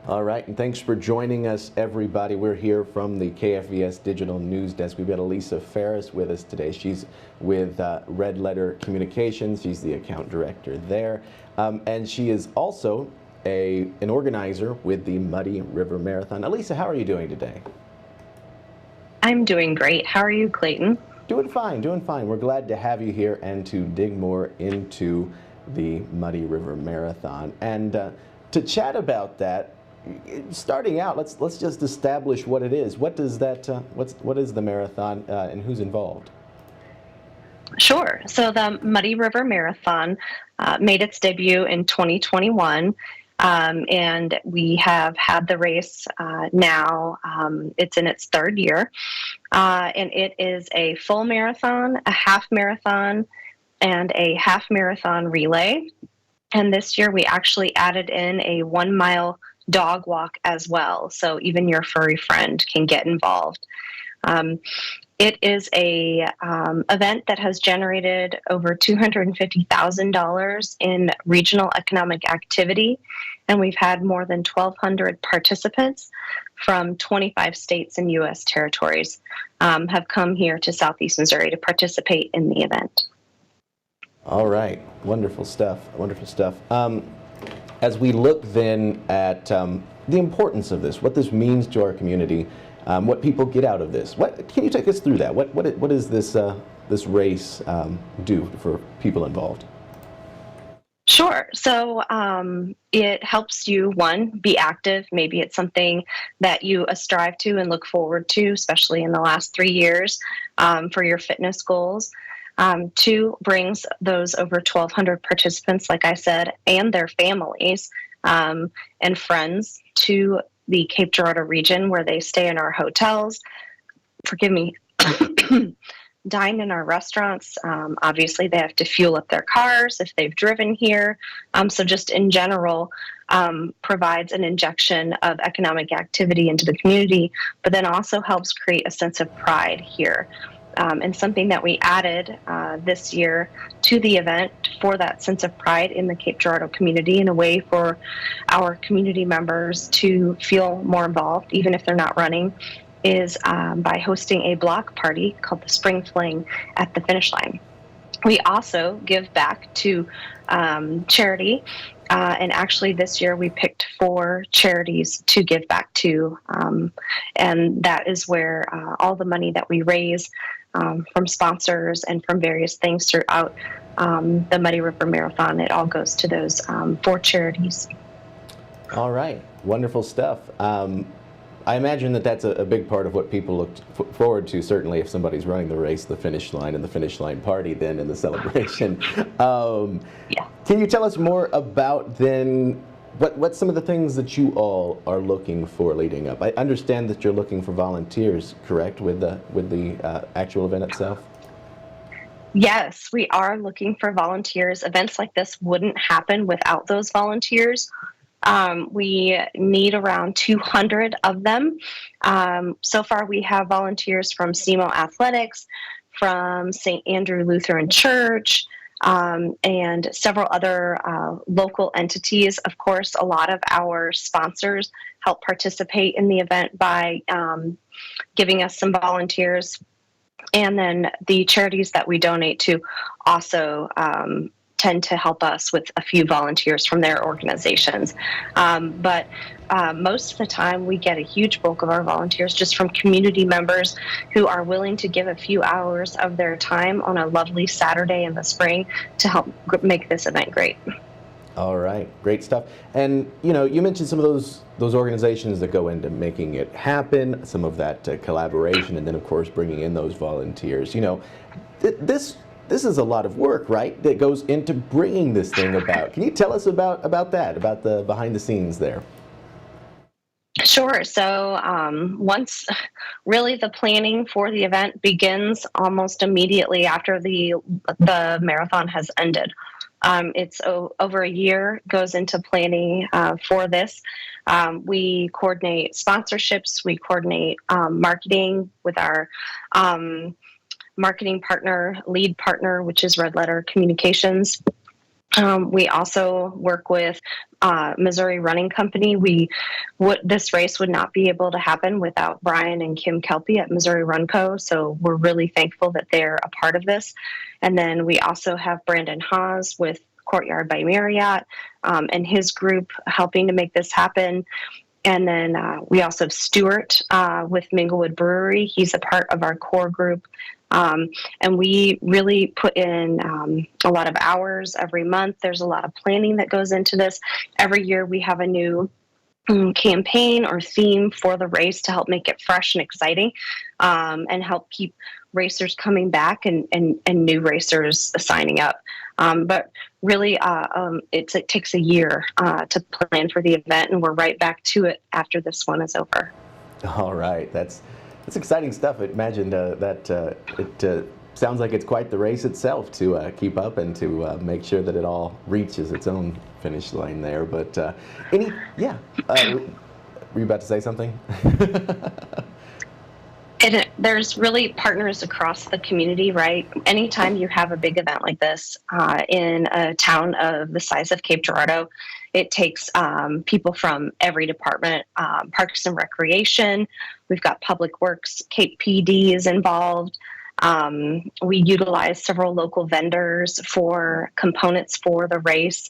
All right, and thanks for joining us, everybody. We're here from the KFVS Digital News Desk. We've got Alyssa Phares with us today. She's with Red Letter Communications. She's the account director there. And she is also an organizer with the Muddy River Marathon. Alyssa, how are you doing today? I'm doing great. How are you, Clayton? Doing fine, doing fine. We're glad to have you here and to dig more into the Muddy River Marathon. And to chat about that, starting out, let's just establish what it is. What does that? What is the marathon and who's involved? Sure. So the Muddy River Marathon made its debut in 2021. And we have had the race now. It's in its third year. And it is a full marathon, a half marathon, and a half marathon relay. And this year we actually added in a 1 mile dog walk as well. So even your furry friend can get involved. It is a event that has generated over $250,000 in regional economic activity, and we've had more than 1,200 participants from 25 states and U.S. territories have come here to Southeast Missouri to participate in the event. All right, wonderful stuff. Wonderful stuff. As we look then at the importance of this, what this means to our community. What people get out of this. Can you take us through that? What does this race do for people involved? Sure. So it helps you, one, be active. Maybe it's something that you strive to and look forward to, especially in the last 3 years for your fitness goals. Two, brings those over 1,200 participants, like I said, and their families and friends to the Cape Girardeau region, where they stay in our hotels, dine in our restaurants. Obviously, they have to fuel up their cars if they've driven here. So just in general, provides an injection of economic activity into the community, but then also helps create a sense of pride here. And something that we added this year to the event for that sense of pride in the Cape Girardeau community, in a way for our community members to feel more involved, even if they're not running, is by hosting a block party called the Spring Fling at the finish line. We also give back to charity. And actually this year we picked 4 charities to give back to. And that is where all the money that we raise from sponsors and from various things throughout the Muddy River Marathon, it all goes to those 4 charities. All right. Wonderful stuff. I imagine that that's a big part of what people look forward to, certainly if somebody's running the race, the finish line and the finish line party then and the celebration. Yeah. Can you tell us more about then what's some of the things that you all are looking for leading up? I understand that you're looking for volunteers, correct, with the actual event itself? Yes, we are looking for volunteers. Events like this wouldn't happen without those volunteers. We need around 200 of them. So far, we have volunteers from SEMO Athletics, from St. Andrew Lutheran Church, and several other local entities. Of course, a lot of our sponsors help participate in the event by giving us some volunteers. And then the charities that we donate to also tend to help us with a few volunteers from their organizations. But most of the time, we get a huge bulk of our volunteers just from community members who are willing to give a few hours of their time on a lovely Saturday in the spring to help make this event great. All right, great stuff. And you mentioned some of those organizations that go into making it happen, some of that collaboration, and then of course bringing in those volunteers. This is a lot of work, right, that goes into bringing this thing about. Can you tell us about that, about the behind the scenes there? Sure. So once really the planning for the event begins almost immediately after the marathon has ended. It's over a year goes into planning for this. We coordinate sponsorships. We coordinate marketing with our marketing partner, lead partner, which is Red Letter Communications. We also work with Missouri Running Company. This race would not be able to happen without Brian and Kim Kelpie at Missouri Run Co. So we're really thankful that they're a part of this. And then we also have Brandon Haas with Courtyard by Marriott and his group helping to make this happen. And then we also have Stuart with Minglewood Brewery. He's a part of our core group. And we really put in a lot of hours every month. There's a lot of planning that goes into this. Every year we have a new campaign or theme for the race to help make it fresh and exciting and help keep racers coming back and new racers signing up. But really, it takes a year to plan for the event, and we're right back to it after this one is over. All right, that's exciting stuff. I imagine that it sounds like it's quite the race itself to keep up and to make sure that it all reaches its own finish line there. But were you about to say something? There's really partners across the community, right? Anytime you have a big event like this in a town of the size of Cape Girardeau, it takes people from every department, Parks and Recreation. We've got Public Works, Cape PD is involved. We utilize several local vendors for components for the race.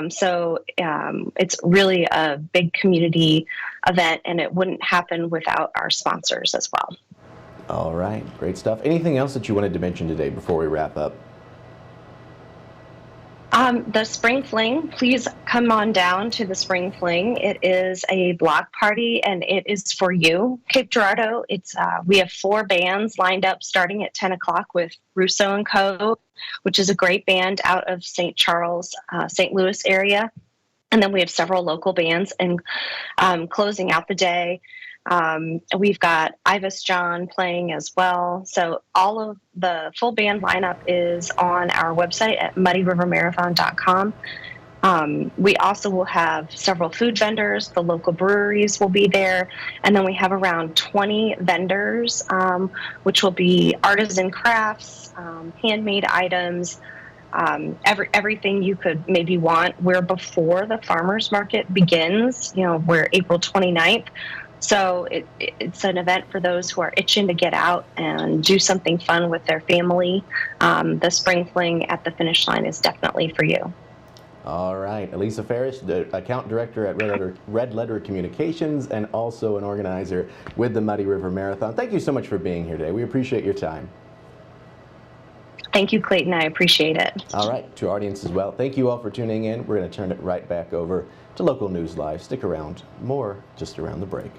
So it's really a big community event, and it wouldn't happen without our sponsors as well. All right, great stuff. Anything else that you wanted to mention today before we wrap up? The Spring Fling, please come on down to the Spring Fling. It is a block party, and it is for you, Cape Girardeau. We have 4 bands lined up starting at 10 o'clock with Russo & Co., which is a great band out of St. Charles, St. Louis area. And then we have several local bands, and closing out the day, we've got Ivis John playing as well. So all of the full band lineup is on our website at muddyrivermarathon.com. We also will have several food vendors. The local breweries will be there. And then we have around 20 vendors, which will be artisan crafts, handmade items, everything you could maybe want. We're before the farmers market begins. We're April 29th. So it's an event for those who are itching to get out and do something fun with their family. The Spring Fling at the finish line is definitely for you. All right, Alyssa Phares, the account director at Red Letter Communications and also an organizer with the Muddy River Marathon. Thank you so much for being here today. We appreciate your time. Thank you, Clayton. I appreciate it. All right, to our audience as well. Thank you all for tuning in. We're going to turn it right back over to Local News Live. Stick around. More just around the break.